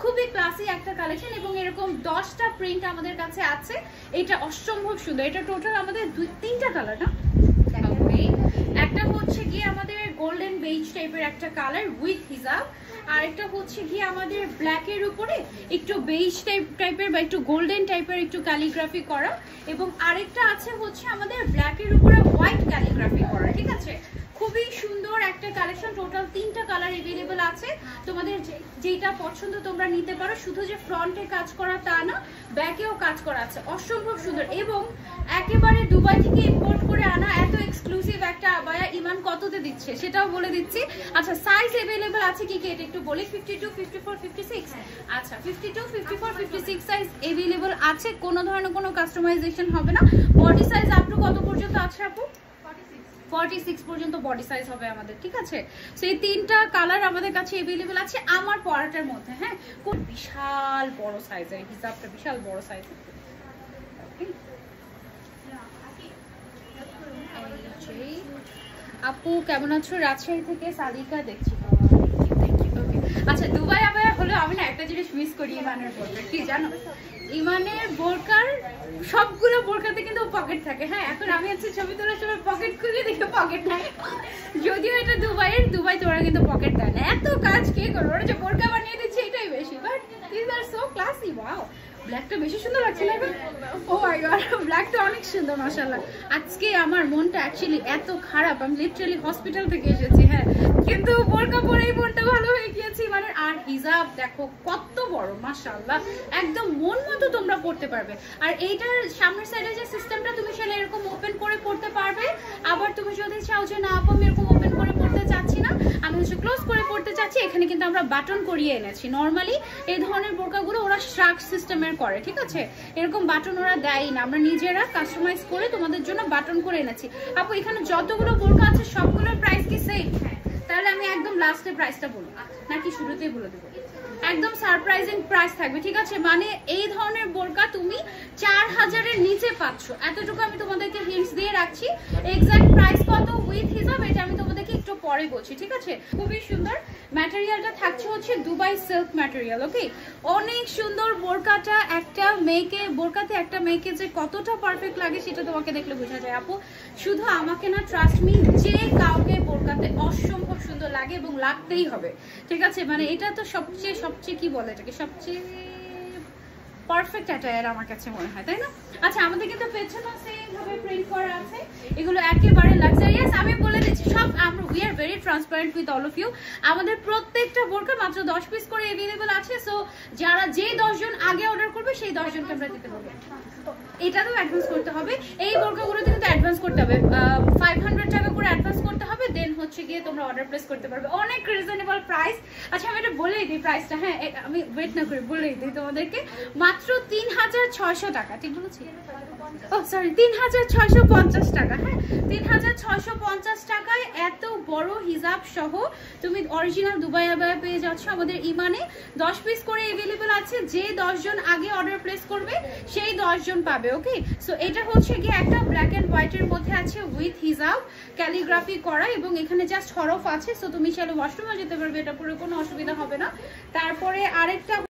খুবই ক্লাসি একটা কালেকশন এবং এরকম 10টা প্রিন্ট আমাদের কাছে আছে। এটা অসম্ভব সুন্দর। এটা টোটাল আমাদের 3টা কালার না, একটা হচ্ছে গিয়ে আমাদের গোল্ডেন বেজ টাইপের একটা কালার উইথ হিজাব, আর একটা হচ্ছে গিয়ে আমাদের ব্ল্যাকের উপরে একটু বেজ টাইপের বা একটু গোল্ডেন টাইপের একটু ক্যালিগ্রাফি করা, এবং আরেকটা আছে হচ্ছে আমাদের ব্ল্যাকের উপরে হোয়াইট ক্যালিগ্রাফি করা। ঠিক আছে, খুবই সুন্দর একটা কালেকশন। টোটাল 3টা কালার अवेलेबल আছে। তোমাদের যেটা পছন্দ তোমরা নিতে পারো। শুধু যে ফ্রন্টে কাজ করা তা না, ব্যাকেও কাজ করা আছে, অসম্ভব সুন্দর। এবং একেবারে দুবাই থেকে ইম্পোর্ট করে আনা এত এক্সক্লুসিভ একটা আবায়া ইমান কততে দিচ্ছে সেটাও বলে দিচ্ছি। আচ্ছা, সাইজ अवेलेबल আছে কি কি এটা একটু বলি। 52, 54, 56। আচ্ছা, 52, 54, 56 সাইজ अवेलेबल আছে। কোনো ধরনের কোনো কাস্টমাইজেশন হবে না। বডি সাইজ আপ টু কত পর্যন্ত আছে আপু? 46 পর্যন্ত বডি সাইজ হবে আমাদের। ঠিক আছে, সেই 3টা কালার আমাদের কাছে अवेलेबल আছে আমার পরাটার মধ্যে। হ্যাঁ, খুব বিশাল বড় সাইজের হিজাবটা, বিশাল বড় সাইজের। আপু কেমন আছো? রাজশাহী থেকে সাদিকা দেখছি। আচ্ছা, দুবাই আবায়া হলো আমি না একটা জিনিস মিস করি ইমানের বোরকা, কি জানো? ইমানের বোরকার সবগুলো বোরকাতে কিন্তু পকেট থাকে। হ্যাঁ, এখন আমি হচ্ছে ছবি তোলার সময় পকেট খুলে দেখে পকেট নাই, যদিও এটা দুবাইয়ের, দুবাই তোরা কিন্তু পকেট দেয় না। এত কাজ কে করবে? ওরা যে বোরকা বানিয়ে দিচ্ছে এটাই বেশি, but this are so classy. Wow, ব্ল্যাকটা বেশি সুন্দর লাগছে না? ও মাই গড, ব্ল্যাকটা অনেক সুন্দর মাশাআল্লাহ। আজকে আমার মনটা অ্যাকচুয়ালি এত খারাপ, আমি লিটারালি হসপিটাল থেকে এসেছি। হ্যাঁ, কিন্তু বোরকা পরেই মনটা ভালো হয়ে গিয়েছে মানে। আর হিজাব দেখো কত বড় মাশাআল্লাহ, একদম মন মতো তোমরা পড়তে পারবে। আর এইটার সামনের সাইডে যে সিস্টেমটা, তুমি সেটা এরকম ওপেন করে পড়তে পারবে। আবার তুমি যদি চাও যে না আপু আমি এরকম ওপেন করে পড়তে চাচ্ছি না, আমি হচ্ছে ক্লোজ করে পড়তে চাচ্ছি, এখানে কিন্তু আমরা বাটন করিয়ে এনেছি। নর্মালি এই ধরনের বোরকাগুলো ওরা স্ট্রাক সিস্টেমের করে। ঠিক আছে, এরকম বাটন ওরা দেয় না, আমরা নিজেরা কাস্টমাইজ করে তোমাদের জন্য বাটন করে এনেছি। আপু এখানে যতগুলো বোরকা আছে সবগুলোর প্রাইস কি সেম? তাহলে আমি একদম লাস্টে প্রাইসটা বলবো নাকি শুরুতেই বলে দেবো? একদম সারপ্রাইজিং প্রাইস থাকবে। ঠিক আছে, মানে এই ধরনের বোরকা তুমি 4000-এর নিচে পাচ্ছ, এতটুকু আমি তোমাদেরকে হিন্টস দিয়ে রাখছি। এক্সাক্ট প্রাইস কত উইথ হিসাব এটা আমি তোমাদেরকে একটু পরে বলছি। ঠিক আছে, খুবই সুন্দর ম্যাটেরিয়ালটা থাকছে হচ্ছে দুবাই সিল্ক ম্যাটেরিয়াল। ওকে, অনেক সুন্দর বোরকাটা। একটা মেয়েকে বোরকাতে একটা মেয়েকে যে কতটা পারফেক্ট লাগে সেটা তোমাকে দেখলে বোঝা যায় আপু। শুধু আমাকে না, ট্রাস্ট মি, যে কাউকে বোরকাতে অসম্ভব সুন্দর লাগে এবং লাগতেই হবে। ঠিক আছে, মানে এটা তো সবচেয়ে কি বলে এটাকে, সবচেয়ে পারফেক্ট অ্যাটায়ার আমার কাছে মনে হয়, তাই না? আচ্ছা, আমাদের কিন্তু পেছনে সেম ভাবে প্রিন্ট করা আছে, এগুলো একেবারে লাক্সারিয়াস। আমি বলে দিচ্ছি সব আমরা we are very transparent with all of you. আমাদের প্রত্যেকটা বোরকা মাত্র 10 পিস করে अवेलेबल আছে। সো যারা যে 10 জন আগে অর্ডার করবে সেই 10 জনকে আমরা দিতে পারবো। এটারও অ্যাডভান্স করতে হবে, এই বোরকাগুলোতে কিন্তু অ্যাডভান্স করতে হবে, 500 টাকা করে অ্যাডভান্স করতে হবে, দেন হচ্ছে গিয়ে তোমরা অর্ডার প্লেস করতে পারবে। অনেক রিজনেবল প্রাইস। আচ্ছা, আমি এটা বলেই দিই প্রাইসটা। হ্যাঁ, আমি ওয়েট না করে বলেই দিই তোমাদেরকে, মাত্র 3600 টাকা। ঠিক বলেছি? ও সরি, 3650 টাকা। হ্যাঁ, 3650 টাকায় এত বড় হিজাব সহ তুমি অরিজিনাল দুবাই আবায়া পেয়ে যাচ্ছ আমাদের ইমানে। 10 পিস করে अवेलेबल আছে, যে 10 জন আগে অর্ডার প্লেস করবে সেই 10 জন পাবে। ওকে, সো এটা হচ্ছে কি একটা ব্ল্যাক এন্ড হোয়াইটের মধ্যে আছে উইথ হিজাব ক্যালিগ্রাফি করা, এবং এখানে জাস্ট হরফ আছে। সো তুমি চাইলে ওয়াশরুমে যেতে পারবে, এটা পুরো কোনো অসুবিধা হবে না। তারপরে আরেকটা